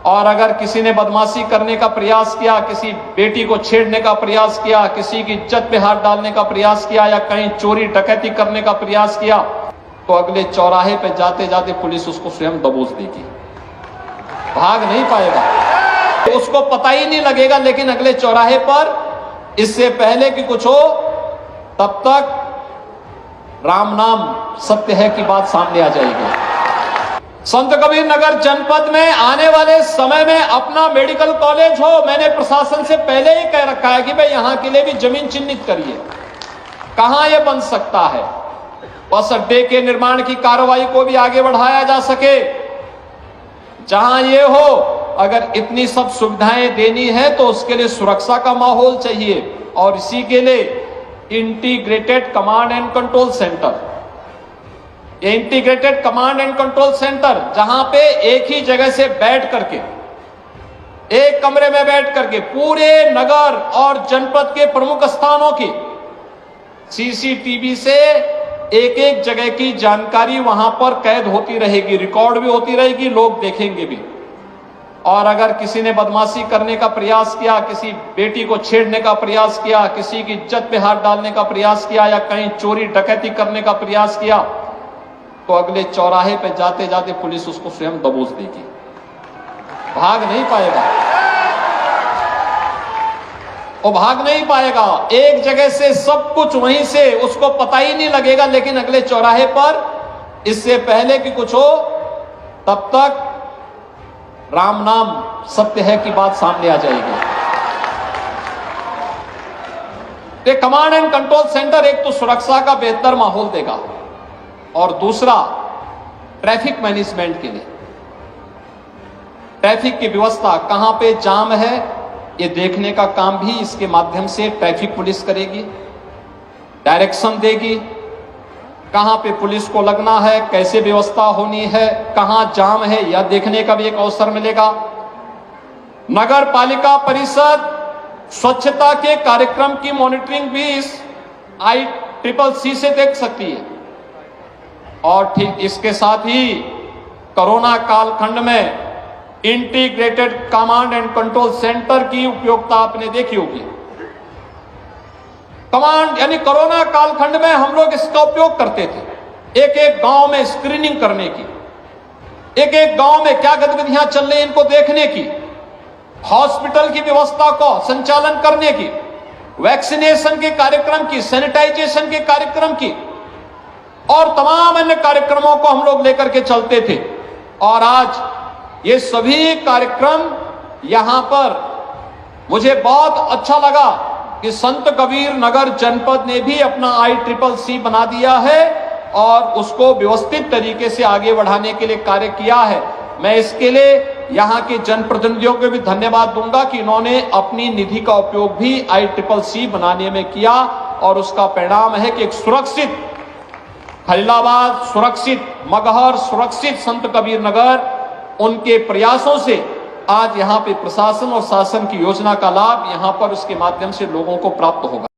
और अगर किसी ने बदमाशी करने का प्रयास किया, किसी बेटी को छेड़ने का प्रयास किया, किसी की इज्जत पे हाथ डालने का प्रयास किया या कहीं चोरी डकैती करने का प्रयास किया, तो अगले चौराहे पे जाते जाते पुलिस उसको स्वयं दबोच देगी, भाग नहीं पाएगा, उसको पता ही नहीं लगेगा। लेकिन अगले चौराहे पर इससे पहले कि कुछ हो तब तक राम नाम सत्य है की बात सामने आ जाएगी। संत कबीर नगर जनपद में आने वाले समय में अपना मेडिकल कॉलेज हो, मैंने प्रशासन से पहले ही कह रखा है कि भाई यहां के लिए भी जमीन चिन्हित करिए, कहां यह बन सकता है। बस अड्डे के निर्माण की कार्रवाई को भी आगे बढ़ाया जा सके, जहां ये हो। अगर इतनी सब सुविधाएं देनी है तो उसके लिए सुरक्षा का माहौल चाहिए, और इसी के लिए integrated command and control centre, integrated command and control centre, जहां पे एक ही जगह से बैठ करके, एक कमरे में बैठ करके पूरे नगर और जनपद के प्रमुख स्थानों की सीसीटीवी से एक एक जगह की जानकारी वहां पर कैद होती रहेगी, रिकॉर्ड भी होती रहेगी, लोग देखेंगे भी। और अगर किसी ने बदमाशी करने का प्रयास किया, किसी बेटी को छेड़ने का प्रयास किया, किसी की इज्जत पे हाथ डालने का प्रयास किया या कहीं चोरी डकैती करने का प्रयास किया, तो अगले चौराहे पे जाते जाते पुलिस उसको स्वयं दबोच देगी, भाग नहीं पाएगा, वो भाग नहीं पाएगा। एक जगह से सब कुछ वहीं से, उसको पता ही नहीं लगेगा। लेकिन अगले चौराहे पर इससे पहले कि कुछ हो तब तक राम नाम सत्य है की बात सामने आ जाएगी। ये कमांड एंड कंट्रोल सेंटर एक तो सुरक्षा का बेहतर माहौल देगा, और दूसरा ट्रैफिक मैनेजमेंट के लिए, ट्रैफिक की व्यवस्था कहां पे जाम है ये देखने का काम भी इसके माध्यम से ट्रैफिक पुलिस करेगी, डायरेक्शन देगी, कहां पे पुलिस को लगना है, कैसे व्यवस्था होनी है, कहां जाम है यह देखने का भी एक अवसर मिलेगा। नगर पालिका परिषद स्वच्छता के कार्यक्रम की मॉनिटरिंग भी इस ICCC से देख सकती है। और ठीक इसके साथ ही कोरोना कालखंड में integrated command and control centre की उपयोगिता आपने देखी होगी। कमांड यानी कोरोना कालखंड में हम लोग इसका उपयोग करते थे, एक एक गांव में स्क्रीनिंग करने की, एक एक गांव में क्या गतिविधियां चल रही इनको देखने की, हॉस्पिटल की व्यवस्था को संचालन करने की, वैक्सीनेशन के कार्यक्रम की, सैनिटाइजेशन के कार्यक्रम की और तमाम अन्य कार्यक्रमों को हम लोग लेकर के चलते थे। और आज ये सभी कार्यक्रम यहां पर मुझे बहुत अच्छा लगा कि संत कबीर नगर जनपद ने भी अपना ICCC बना दिया है और उसको व्यवस्थित तरीके से आगे बढ़ाने के लिए कार्य किया है। मैं इसके लिए यहां के जनप्रतिनिधियों को भी धन्यवाद दूंगा कि इन्होंने अपनी निधि का उपयोग भी ICCC बनाने में किया, और उसका परिणाम है कि एक सुरक्षित खलीलाबाद, सुरक्षित मगहर, सुरक्षित संत कबीर नगर, उनके प्रयासों से आज यहाँ पे प्रशासन और शासन की योजना का लाभ यहाँ पर उसके माध्यम से लोगों को प्राप्त होगा।